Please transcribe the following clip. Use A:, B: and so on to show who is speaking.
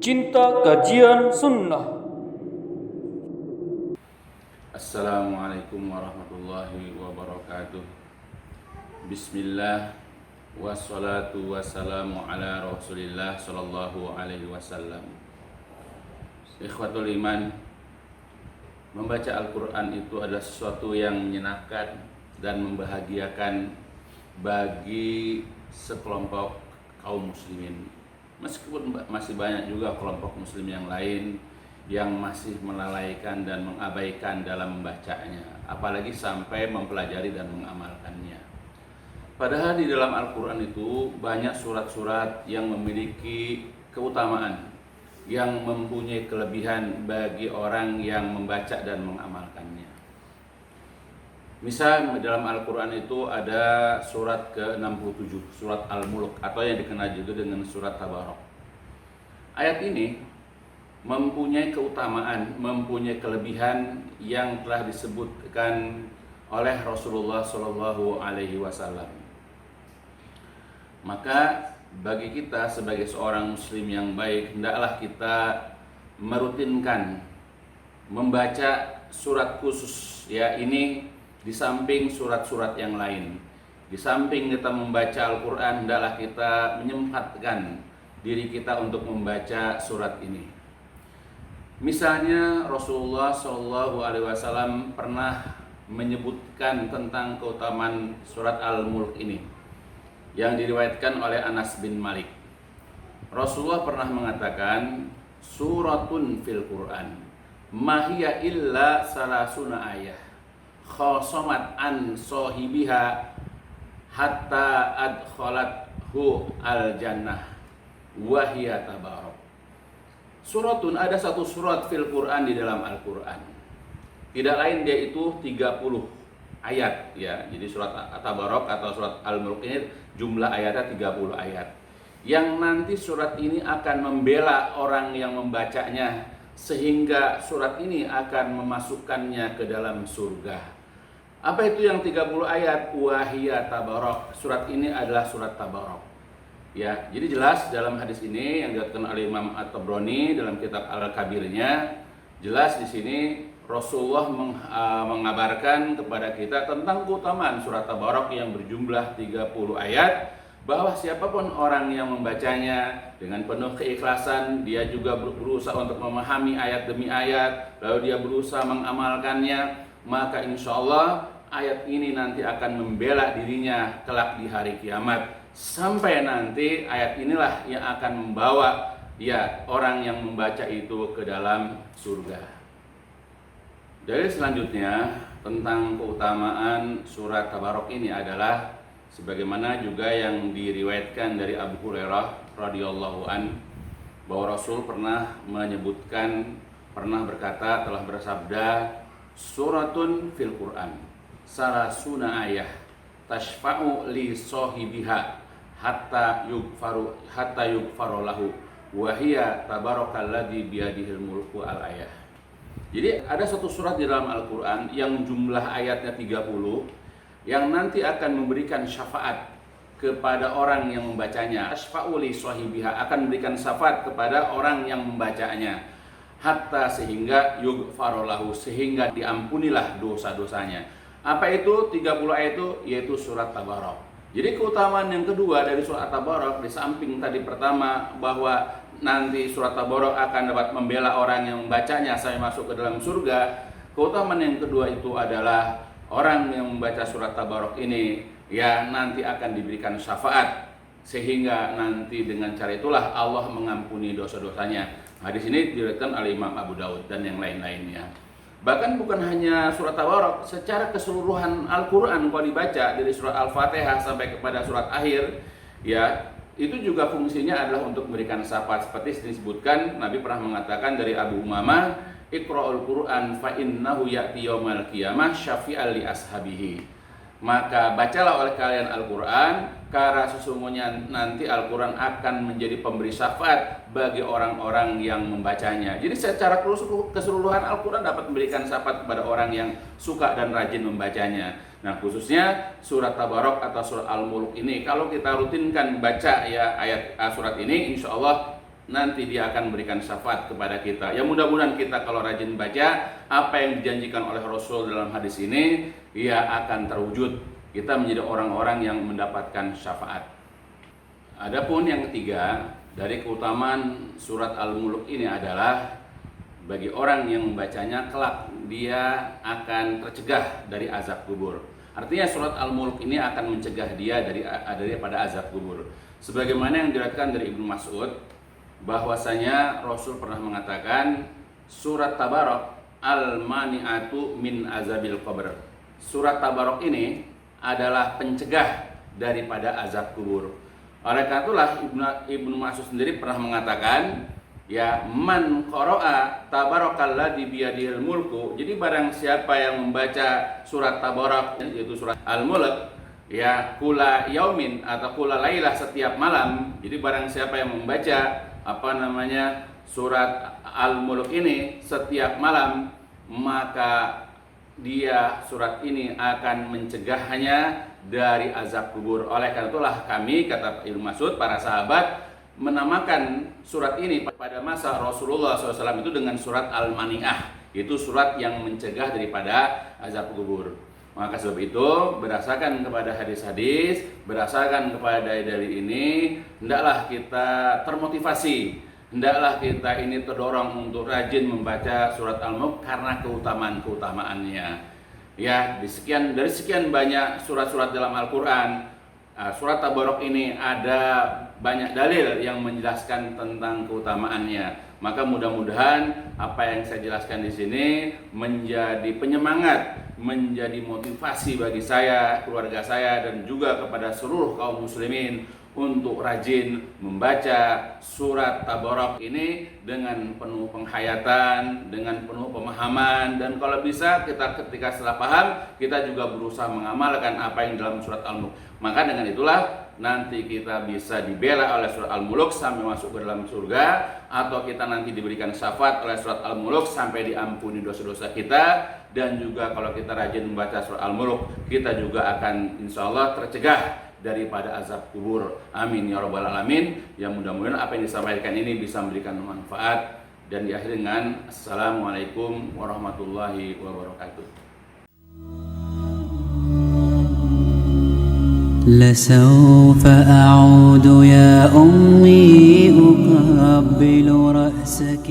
A: Cinta Kajian Sunnah.
B: Assalamualaikum warahmatullahi wabarakatuh. Bismillah wassalatu wassalamu ala rasulillah sallallahu alaihi wasallam. Ikhwatul iman, membaca Al-Quran itu adalah sesuatu yang menyenangkan dan membahagiakan bagi sekelompok kaum muslimin. Meskipun masih banyak juga kelompok muslim yang lain yang masih melalaikan dan mengabaikan dalam membacanya, apalagi sampai mempelajari dan mengamalkannya. Padahal di dalam Al-Quran itu banyak surat-surat yang memiliki keutamaan, yang mempunyai kelebihan bagi orang yang membaca dan mengamalkannya. Misal dalam Al-Quran itu ada surat ke-67, surat Al-Mulk, atau yang dikenal juga dengan surat Tabarok. Ayat ini mempunyai keutamaan, mempunyai kelebihan yang telah disebutkan oleh Rasulullah Shallallahu Alaihi Wasallam. Maka bagi kita sebagai seorang muslim yang baik, hendaklah kita merutinkan membaca surat khusus ya ini di samping surat-surat yang lain. Di samping kita membaca Al-Quran, hendaklah kita menyempatkan diri kita untuk membaca surat ini. Misalnya Rasulullah SAW pernah menyebutkan tentang keutamaan surat Al-Mulk ini yang diriwayatkan oleh Anas bin Malik. Rasulullah pernah mengatakan, suratun fil Quran mahiya illa salasuna ayah khosomat an sohibiha hatta adkhalathu al jannah wahiyya tabarok. Suratun, ada satu surat fil Quran di dalam Al-Quran. Tidak lain dia itu 30 ayat ya. Jadi surat Tabarok atau surat Al-Mulk ini jumlah ayatnya 30 ayat. Yang nanti surat ini akan membela orang yang membacanya sehingga surat ini akan memasukkannya ke dalam surga. Apa itu yang 30 ayat? Wahiyya tabarok. Surat ini adalah surat Tabarok. Ya, jadi jelas dalam hadis ini yang diriwayatkan oleh Imam At-Tabrani dalam kitab Al-Kabirnya, jelas di sini Rasulullah mengabarkan kepada kita tentang keutamaan surat Tabarok yang berjumlah 30 ayat, bahwa siapapun orang yang membacanya dengan penuh keikhlasan, dia juga berusaha untuk memahami ayat demi ayat, lalu dia berusaha mengamalkannya, maka insya Allah ayat ini nanti akan membela dirinya kelak di hari kiamat, sampai nanti ayat inilah yang akan membawa ya orang yang membaca itu ke dalam surga. Dari selanjutnya tentang keutamaan surat Tabarok ini adalah sebagaimana juga yang diriwayatkan dari Abu Hurairah radhiyallahu an, bahwa Rasul pernah menyebutkan, pernah berkata, telah bersabda, suratun fil Quran salasuna ayah tashfa'u li sohibiha hatta yugfaru lahu wahiyya tabarakalladzi biyadihil mulku al ayah. Jadi ada satu surat di dalam Al-Quran yang jumlah ayatnya 30 yang nanti akan memberikan syafaat kepada orang yang membacanya. Tashfa'u li sohibiha, akan memberikan syafaat kepada orang yang membacanya, hatta sehingga yughfaru lahu, sehingga diampunilah dosa-dosanya. Apa itu 30 ayat itu? Yaitu surat Tabarok. Jadi keutamaan yang kedua dari surat Tabarok, di samping tadi pertama bahwa nanti surat Tabarok akan dapat membela orang yang membacanya sampai masuk ke dalam surga, keutamaan yang kedua itu adalah orang yang membaca surat Tabarok ini ya nanti akan diberikan syafaat, sehingga nanti dengan cara itulah Allah mengampuni dosa-dosanya. Hadis ini diriwayatkan oleh Imam Abu Daud dan yang lain-lainnya. Bahkan bukan hanya surat Tabarok, secara keseluruhan Al-Quran kalau dibaca dari surat Al-Fatihah sampai kepada surat akhir, ya itu juga fungsinya adalah untuk memberikan syafaat. Seperti disebutkan, Nabi pernah mengatakan dari Abu Umamah, Iqra'ul Quran fa innahu ya'ti yaumal qiyamah syafi'al li ashabihi. Maka bacalah oleh kalian Al-Quran, karena sesungguhnya nanti Al-Quran akan menjadi pemberi syafaat bagi orang-orang yang membacanya. Jadi secara keseluruhan Al-Quran dapat memberikan syafaat kepada orang yang suka dan rajin membacanya. Nah, khususnya surat Tabarok atau surat Al-Mulk ini, kalau kita rutinkan baca ya ayat surat ini, insya Allah nanti dia akan memberikan syafaat kepada kita. Ya mudah-mudahan kita kalau rajin baca apa yang dijanjikan oleh Rasul dalam hadis ini, ya akan terwujud. Kita menjadi orang-orang yang mendapatkan syafaat. Adapun yang ketiga dari keutamaan surat Al-Mulk ini adalah bagi orang yang membacanya kelak dia akan tercegah dari azab kubur. Artinya surat Al-Mulk ini akan mencegah dia daripada azab kubur. Sebagaimana yang diriwayatkan dari Ibnu Mas'ud bahwasanya Rasul pernah mengatakan surat Tabarok al-mani'atu min azabil qabr. Surat Tabarok ini adalah pencegah daripada azab kubur. Oleh karena itulah Ibnu Mas'ud sendiri pernah mengatakan, ya man qara'a tabarakalladzi biyadihil mulku. Jadi barang siapa yang membaca surat Tabarak, yaitu surat Al-Mulk, ya kula yaumin atau kula lailah, setiap malam. Jadi barang siapa yang membaca surat Al-Mulk ini setiap malam, maka dia surat ini akan mencegahnya dari azab kubur. Oleh karena itulah kami, kata Ibnu Mas'ud, para sahabat menamakan surat ini pada masa Rasulullah SAW itu dengan surat Al-Mani'ah, itu surat yang mencegah daripada azab kubur. Maka sebab itu berdasarkan kepada hadis-hadis, berdasarkan kepada dalil ini, hendaklah kita termotivasi, hendaklah kita ini terdorong untuk rajin membaca surat Al-Mulk karena keutamaan-keutamaannya. Ya, dari sekian banyak surat-surat dalam Al-Quran, surat Tabarok ini ada banyak dalil yang menjelaskan tentang keutamaannya. Maka mudah-mudahan apa yang saya jelaskan di sini menjadi penyemangat, menjadi motivasi bagi saya, keluarga saya, dan juga kepada seluruh kaum muslimin untuk rajin membaca surat Tabarok ini dengan penuh penghayatan, dengan penuh pemahaman, dan kalau bisa kita ketika setelah paham kita juga berusaha mengamalkan apa yang dalam surat Al-Mulk. Maka dengan itulah nanti kita bisa dibela oleh surat Al-Mulk sampai masuk ke dalam surga, atau kita nanti diberikan syafaat oleh surat Al-Mulk sampai diampuni dosa-dosa kita. Dan juga kalau kita rajin membaca surat Al-Mulk, kita juga akan insya Allah tercegah daripada azab kubur. Amin ya rabbal alamin. Yang mudah-mudahan apa yang disampaikan ini bisa memberikan manfaat, dan diakhiri dengan assalamualaikum warahmatullahi wabarakatuh.
C: لسوف أعود يا أمي أقبل رأسك